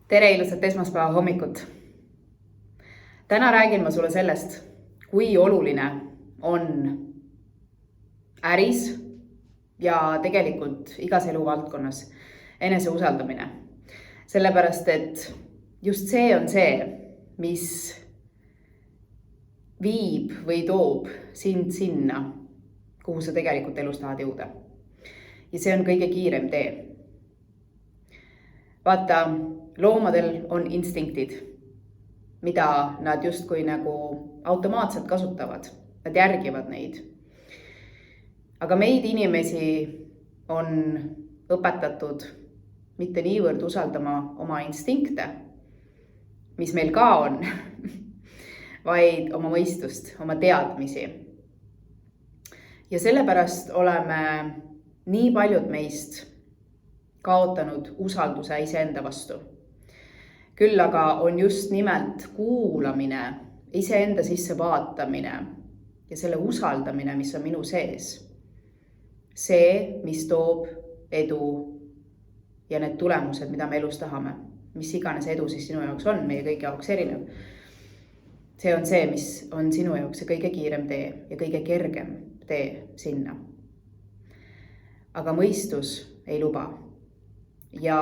Tere ilusat esmaspäeva hommikut! Täna räägin ma sulle sellest, kui oluline on äris ja tegelikult igas eluvaldkonnas enese usaldamine. Sellepärast, et just see on see, mis viib või toob sind sinna, kuhu sa tegelikult elus tahad jõuda. Ja see on kõige kiirem tee. Vaata, loomadel on instinktid, mida nad justkui nagu automaatselt kasutavad. Nad järgivad neid. Aga meid inimesi on õpetatud mitte niivõrd usaldama oma instinkte, mis meil ka on, vaid oma mõistust, oma teadmisi. Ja sellepärast oleme nii paljud meist kaotanud usalduse iseenda vastu. Küll aga on just nimelt kuulamine, iseenda sisse vaatamine ja selle usaldamine, mis on minu sees. See, mis toob edu ja need tulemused, mida me elus tahame. Mis iganes edu siis sinu jaoks on, meie kõigi jaoks erinev. See on see, mis on sinu jaoks see kõige kiirem tee ja kõige kergem tee sinna. Aga mõistus ei luba. Ja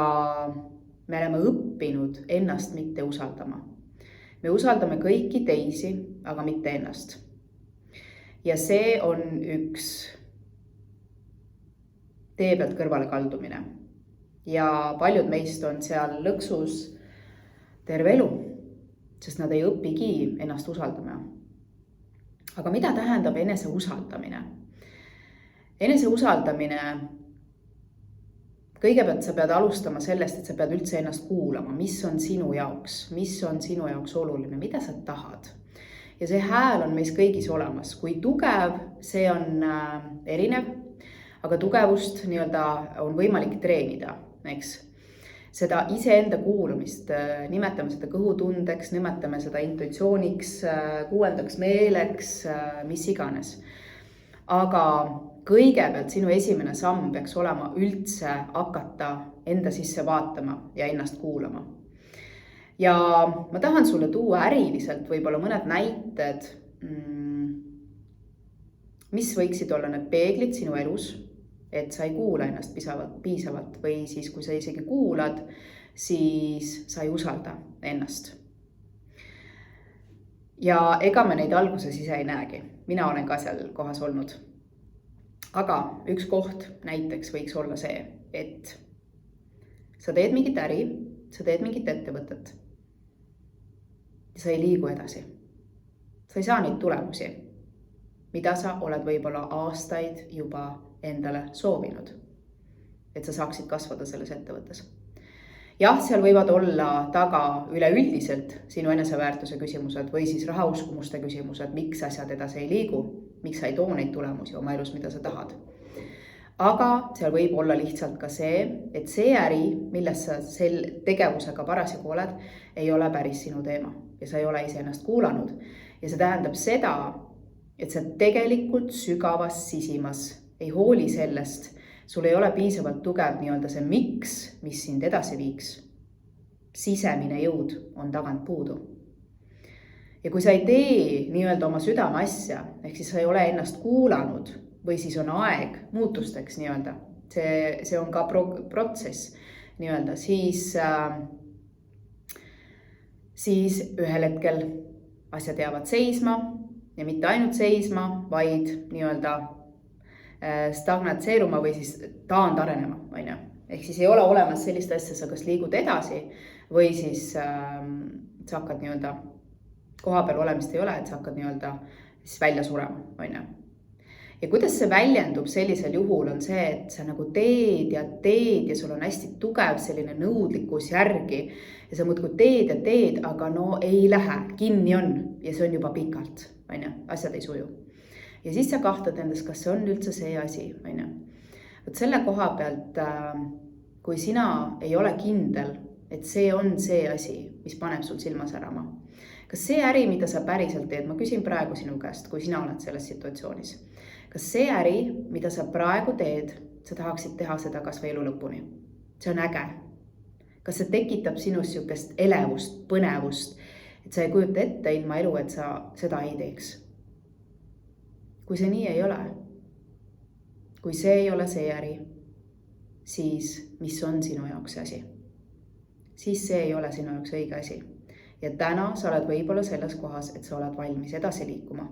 me oleme õppinud ennast mitte usaldama. Me usaldame kõiki teisi, aga mitte ennast. Ja see on üks tee pealt kõrvale kaldumine. Ja paljud meist on seal lõksus terve elu, sest nad ei õpigi ennast usaldama. Aga mida tähendab enese usaldamine? Enese usaldamine, kõigepealt sa pead alustama sellest, et sa pead üldse ennast kuulama, mis on sinu jaoks oluline, mida sa tahad. Ja see hääl on meis kõigis olemas. Kui tugev, see on erinev, aga tugevust on võimalik treenida, eks. Seda iseenda kuulamist, nimetame seda kõhutundeks, nimetame seda intuitsiooniks, 6. meeleks, mis iganes. Aga kõigepealt sinu esimene samm peaks olema üldse hakata enda sisse vaatama ja ennast kuulama. Ja ma tahan sulle tuua äriliselt võib-olla mõned näited, mis võiksid olla need peeglid sinu elus, et sa ei kuula ennast piisavalt või siis kui sa isegi kuulad, siis sa ei usalda ennast. Ja ega me neid alguses ise ei näegi. Mina olen ka seal kohas olnud. Aga üks koht näiteks võiks olla see, et sa teed mingit äri, sa teed mingit ettevõtet ja sa ei liigu edasi. Sa ei saa neid tulemusi, mida sa oled võib-olla aastaid juba endale soovinud, et sa saaksid kasvada selles ettevõttes. Jah, seal võivad olla taga üleüldiselt sinu eneseväärtuse küsimused või siis rahauskumuste küsimused, miks asjad edasi ei liigu, miks sa ei too neid tulemusi oma elus, mida sa tahad. Aga seal võib olla lihtsalt ka see, et see äri, milles sa tegevusega parasjagu oled, ei ole päris sinu teema ja sa ei ole iseennast kuulanud. Ja see tähendab seda, et sa tegelikult sügavas sisimas ei hooli sellest, sul ei ole piisavalt tugev see miks, mis sind edasi viiks. Sisemine jõud on tagant puudu. Ja kui sa ei tee oma südame asja, ehk siis sa ei ole ennast kuulanud või siis on aeg muutusteks see on ka protsess siis ühel hetkel asjad jäävad seisma ja mitte ainult seisma, vaid stagnatseeruma või siis taandarenema. Ehk siis ei ole olemas sellist asja, sa kas liigud edasi või siis sa hakkad koha peal olemist ei ole, et sa hakkad siis välja surema. Ja kuidas see väljendub sellisel juhul on see, et sa teed ja sul on hästi tugev selline nõudlikkus järgi ja sa muudkui teed, aga ei lähe, kinni on ja see on juba pikalt, asjad ei suju. Ja siis sa kahtad endast, kas see on üldse see asi. Võt selle koha pealt, kui sina ei ole kindel, et see on see asi, mis paneb sul silma särama. Kas see äri, mida sa päriselt teed, ma küsin praegu sinu käest, kui sina oled selles situatsioonis. Kas see äri, mida sa praegu teed, sa tahaksid teha seda kas või elu lõpuni? See on äge. Kas see tekitab sinus niisugust elevust, põnevust, et sa ei kujuta ette ilma elu, et sa seda ei teeks? Kui see nii ei ole, kui see ei ole see äri, siis mis on sinu jaoks see asi? Siis see ei ole sinu jaoks õige asi. Ja täna sa oled võib-olla selles kohas, et sa oled valmis edasi liikuma.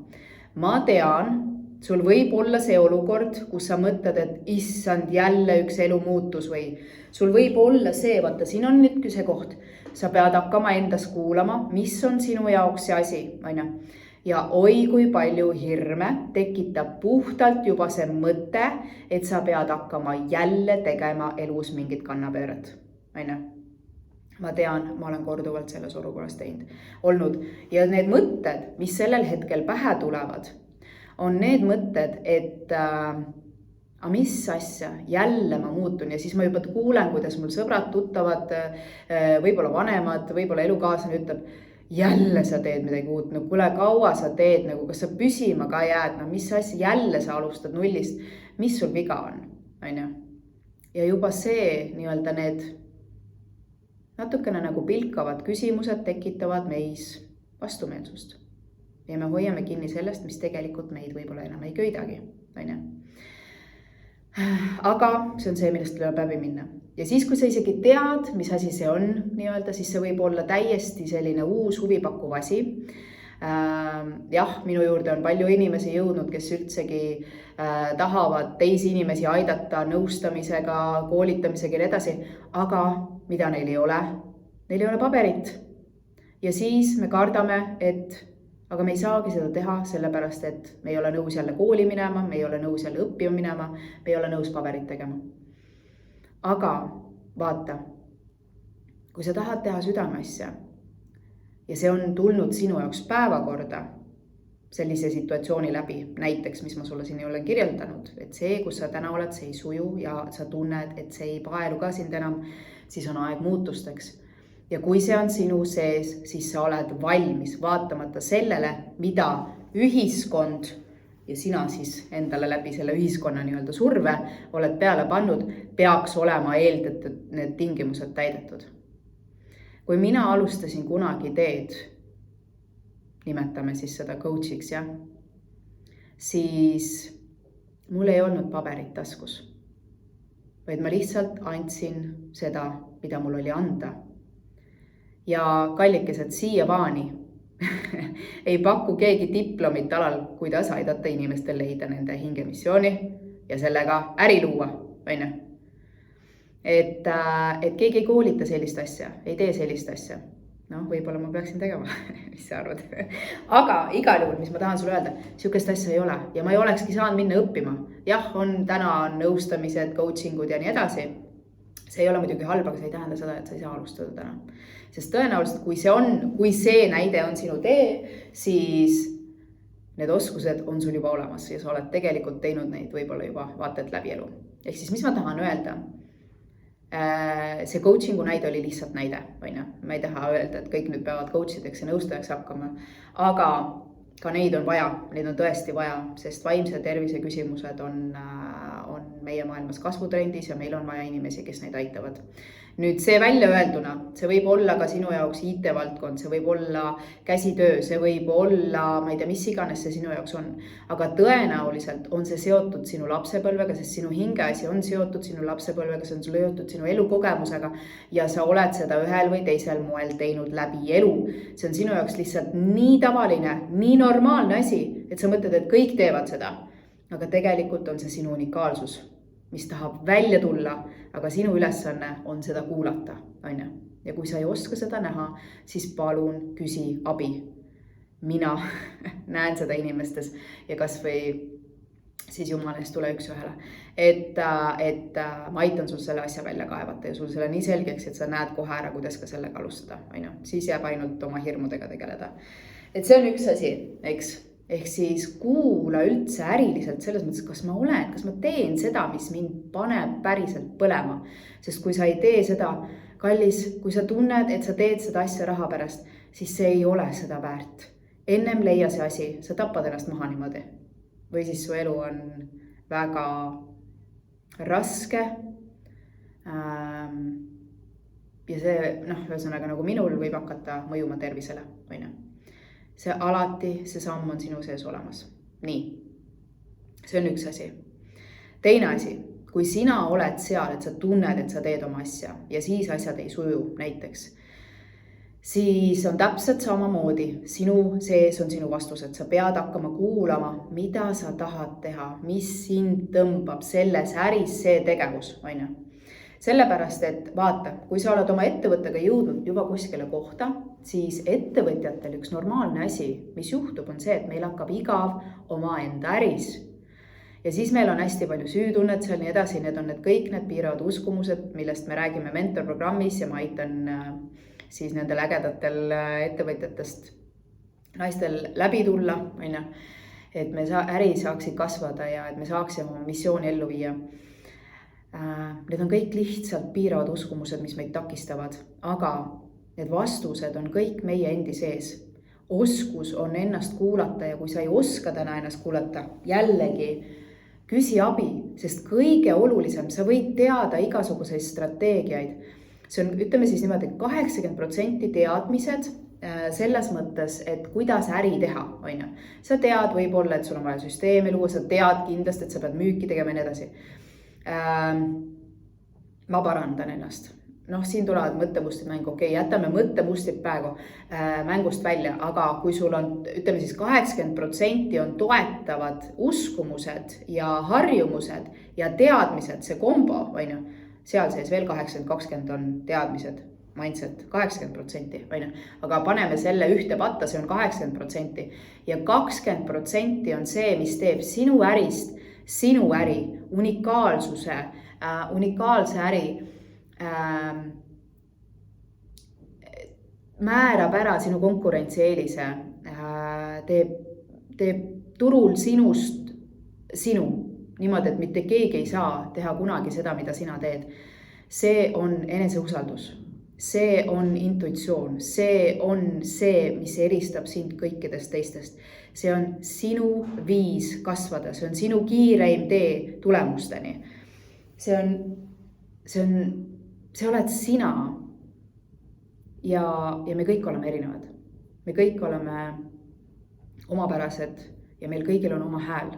Ma tean, sul võib olla see olukord, kus sa mõtled, et issand jälle üks elu muutus või sul võib olla see, vaata, siin on nüüd see koht. Sa pead hakkama endas kuulama, mis on sinu jaoks see asi, on ju? Ja oi kui palju hirme tekitab puhtalt juba see mõte, et sa pead hakkama jälle tegema elus mingit kannapööret, on ju? Ma tean, ma olen korduvalt selles olukorras olnud. Ja need mõtted, mis sellel hetkel pähe tulevad, on need mõtted, et mis asja, jälle ma muutun ja siis ma juba kuulen, kuidas mul sõbrad, tuttavad, võib-olla vanemad, võib-olla elukaaslane ütleb, jälle sa teed midagi uut, no kuule, kaua sa teed, nagu kas sa püsima ka jääd, no mis asja, jälle sa alustad nullist, mis sul viga on, on ju? Ja juba see nii-öelda need natukene nagu pilkavad küsimused tekitavad meis vastumeelsust. Ja me hoiame kinni sellest, mis tegelikult meid võib-olla enam ei köidagi. Aga see on see, millest tuleb läbi minna. Ja siis, kui sa isegi tead, mis asi see on, nii-öelda, siis see võib olla täiesti selline uus huvipakkuv asi. Jah, minu juurde on palju inimesi jõudnud, kes üldsegi tahavad teisi inimesi aidata nõustamisega, koolitamisega ja edasi, aga mida neil ei ole paberit. Ja siis me kardame, aga me ei saagi seda teha, sellepärast, et me ei ole nõus jälle kooli minema, me ei ole nõus jälle õppima minema, me ei ole nõus paberit tegema. Aga vaata, kui sa tahad teha südameasja ja see on tulnud sinu jaoks päevakorda sellise situatsiooni läbi, näiteks, mis ma sulle siin olen kirjeldanud, et see, kus sa täna oled, see ei suju ja sa tunned, et see ei paelu ka sind enam, siis on aeg muutusteks. Ja kui see on sinu sees, siis sa oled valmis vaatamata sellele, mida ühiskond ja sina siis endale läbi selle ühiskonna nii-öelda surve oled peale pannud, peaks olema eeldatud need tingimused täidetud. Kui mina alustasin kunagi teed, nimetame siis seda coachiks, ja, siis mul ei olnud paberit taskus, vaid ma lihtsalt andsin seda, mida mul oli anda. Ja kallikesed siiamaani ei paku keegi diplomit alal, kuidas aidata inimestel leida nende hingemissiooni ja sellega äri luua, on ju? Et keegi ei koolita sellist asja, ei tee sellist asja. No, võib-olla ma peaksin tegema, mis sa arvad. Aga igal juhul, mis ma tahan sulle öelda, sihukest asja ei ole ja ma ei olekski saanud minna õppima. Jah, täna on nõustamised, coachingud ja nii edasi. See ei ole muidugi halb, aga see ei tähenda seda, et sa ei saa alustada täna. Sest tõenäoliselt, kui see näide on sinu tee, siis need oskused on sul juba olemas ja sa oled tegelikult teinud neid võib-olla juba vaatad läbi elu. Ehk siis, mis ma tahan öelda? See coachingu näide oli lihtsalt näide, ma ei taha öelda, et kõik nüüd peavad coachideks ja nõustajaks hakkama, aga ka neid on vaja, neid on tõesti vaja, sest vaimse tervise küsimused on meie maailmas kasvutrendis ja meil on vaja inimesi, kes neid aitavad. Nüüd see välja öelduna, see võib olla ka sinu jaoks IT-valdkond, see võib olla käsitöö, see võib olla, ma ei tea, mis iganes see sinu jaoks on. Aga tõenäoliselt on see seotud sinu lapsepõlvega, sest sinu hingeasi on seotud sinu lapsepõlvega, see on seotud sinu elukogemusega ja sa oled seda ühel või teisel moel teinud läbi elu. See on sinu jaoks lihtsalt nii tavaline, nii normaalne asi, et sa mõtled, et kõik teevad seda. Aga tegelikult on see sinu unikaalsus, mis tahab välja tulla, aga sinu ülesanne on seda kuulata, on ju? Ja kui sa ei oska seda näha, siis palun küsi abi. Mina näen seda inimestes ja kas või siis Jumal eest tule üks ühele. Et ma aitan sul selle asja välja kaevata ja sul selle nii selgeks, et sa näed kohe ära, kuidas ka sellega alustada, on ju? Siis jääb ainult oma hirmudega tegeleda. Et see on üks asi, eks? Ehk siis kuula üldse äriliselt selles mõttes, kas ma teen seda, mis mind paneb päriselt põlema. Sest kui sa ei tee seda, kallis, kui sa tunned, et sa teed seda asja raha pärast, siis see ei ole seda väärt. Ennem leia see asi, sa tapad ennast maha niimoodi. Või siis su elu on väga raske ja see, ühesõnaga nagu minul võib hakata mõjuma tervisele, on ju. See alati, see samm on sinu sees olemas. Nii, see on üks asi. Teine asi, kui sina oled seal, et sa tunned, et sa teed oma asja ja siis asjad ei suju näiteks, siis on täpselt samamoodi. Sinu sees on sinu vastused. Sa pead hakkama kuulama, mida sa tahad teha, mis sind tõmbab selles äris see tegevus, on ju. Sellepärast, et vaata, kui sa oled oma ettevõttega jõudnud juba kuskile kohta, siis ettevõtjatel üks normaalne asi, mis juhtub, on see, et meil hakkab igav oma enda äris. Ja siis meil on hästi palju süütunnet seal nii edasi, need on kõik need piiravad uskumused, millest me räägime mentorprogrammis ja ma aitan siis nendel ägedatel ettevõtjatest naistel läbi tulla, on ju, et me äri saaksid kasvada ja et me saaksime oma missiooni ellu viia. Need on kõik lihtsalt piiravad uskumused, mis meid takistavad, aga need vastused on kõik meie endi sees. Oskus on ennast kuulata ja kui sa ei oska täna ennast kuulata, jällegi küsi abi, sest kõige olulisem, sa võid teada igasuguseid strateegiaid. See on, ütleme siis niimoodi, 80% teadmised selles mõttes, et kuidas äri teha, on ju. Sa tead võib-olla, et sul on vaja süsteemi luua, sa tead kindlasti, et sa pead müüki tegema ja nii edasi. Ma parandan ennast. Siin tulevad mõttemustrid mängu. Okei, jätame mõttemustrid praegu mängust välja, aga kui sul on, ütleme siis 80% on toetavad uskumused ja harjumused ja teadmised, see kombo, on ju, seal sees veel 80-20 on teadmised, mindset, 80%, on ju, aga paneme selle ühte patta, see on 80% ja 20% on see, mis teeb sinu ärist sinu äri, unikaalsuse, unikaalse äri määrab ära sinu konkurentsieelise, teeb turul sinust sinu, niimoodi, et mitte keegi ei saa teha kunagi seda, mida sina teed. See on eneseusaldus, see on intuitsioon, see on see, mis eristab sind kõikidest teistest. See on sinu viis kasvada, see on sinu kiireim tee tulemusteni. See oled sina ja me kõik oleme erinevad. Me kõik oleme omapärased ja meil kõigil on oma hääl.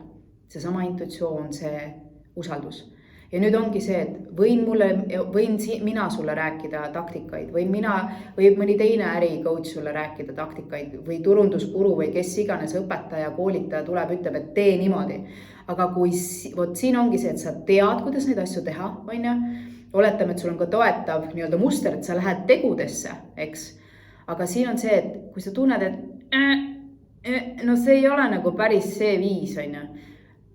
See sama intuitsioon, see usaldus. Ja nüüd ongi see, et võin mina sulle rääkida taktikaid, või mõni teine äricoach sulle rääkida taktikaid, või turunduskuru või kes iganes õpetaja, koolitaja tuleb, ütleb, et tee niimoodi. Aga kui siin ongi see, et sa tead, kuidas neid asju teha, on ju, oletame, et sul on ka toetav nii-öelda muster, et sa lähed tegudesse, eks. Aga siin on see, et kui sa tunned, et no see ei ole nagu päris see viis, on ju.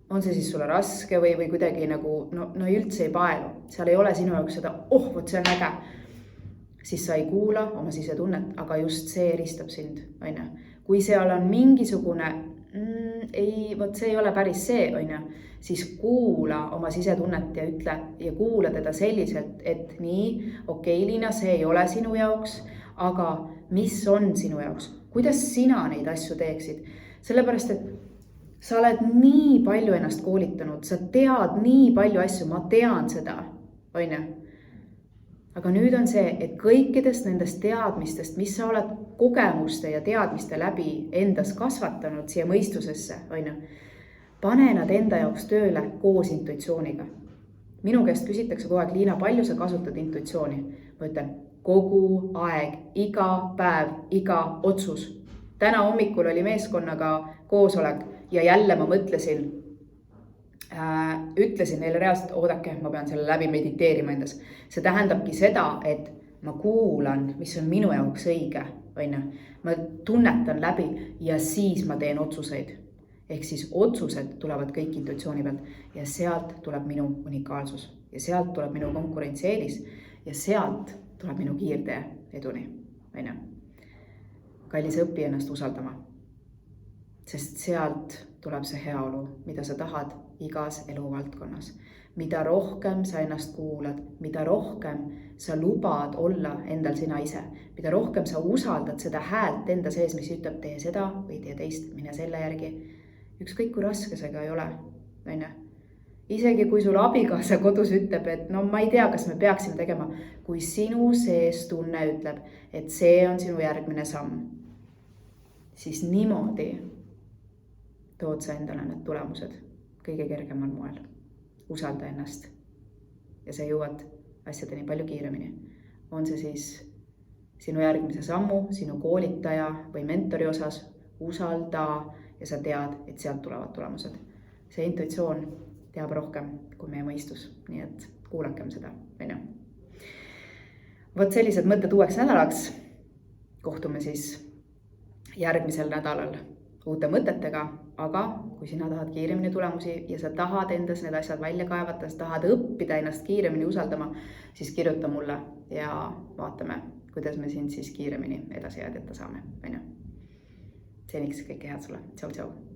On see siis sulle raske või kuidagi nagu, no üldse ei paelu. Seal ei ole sinu jaoks seda, vot see on äge. Siis sa ei kuula oma sisetunnet, aga just see eristab sind, on ju. Kui seal on mingisugune, vot see ei ole päris see, on ju, siis kuula oma sisetunnet ja ütle ja kuula teda selliselt, et nii, okei, Liina, see ei ole sinu jaoks, aga mis on sinu jaoks? Kuidas sina neid asju teeksid? Sellepärast, et sa oled nii palju ennast koolitanud, sa tead nii palju asju, ma tean seda, on ju. Aga nüüd on see, et kõikidest nendest teadmistest, mis sa oled kogemuste ja teadmiste läbi endas kasvatanud siia mõistusesse, on ju, pane nad enda jaoks tööle koos intuitsiooniga. Minu käest küsitakse kogu aeg, Liina, palju sa kasutad intuitsiooni? Ma ütlen, kogu aeg, iga päev, iga otsus. Täna hommikul oli meeskonnaga koosolek ja jälle ma mõtlesin, ütlesin neile reaalselt, oodake, ma pean selle läbi mediteerima endas. See tähendabki seda, et ma kuulan, mis on minu jaoks õige, on ju. Ma tunnetan läbi ja siis ma teen otsuseid. Ehk siis otsused tulevad kõik intuitsiooni pealt ja sealt tuleb minu unikaalsus ja sealt tuleb minu konkurentsieelis ja sealt tuleb minu kiirtee eduni, on ju. Kallis, õpi ennast usaldama, sest sealt tuleb see heaolu, mida sa tahad igas eluvaldkonnas. Mida rohkem sa ennast kuulad, mida rohkem sa lubad olla endal sina ise, mida rohkem sa usaldad seda häält enda sees, mis ütleb, tee seda või tee teist, mine selle järgi. Ükskõik kui raske see ka ei ole, on ju. isegi kui sul abikaasa kodus ütleb, et no ma ei tea, kas me peaksime tegema, kui sinu sees tunne ütleb, et see on sinu järgmine samm, siis niimoodi tood sa endale need tulemused kõige kergemal moel. Usalda ennast ja sa jõuad asjadeni palju kiiremini. On see siis sinu järgmise sammu, sinu koolitaja või mentori osas, usalda ja sa tead, et sealt tulevad tulemused. See intuitsioon teab rohkem kui meie mõistus, nii et kuulakem seda. Vot sellised mõtted uueks nädalaks. Kohtume siis järgmisel nädalal uute mõtetega, aga kui sina tahad kiiremini tulemusi ja sa tahad endas need asjad välja kaevata, sa tahad õppida ennast kiiremini usaldama, siis kirjuta mulle ja vaatame, kuidas me sind siis kiiremini edasi aidata saame. Seniks kõike head sulle. Tšau, tšau.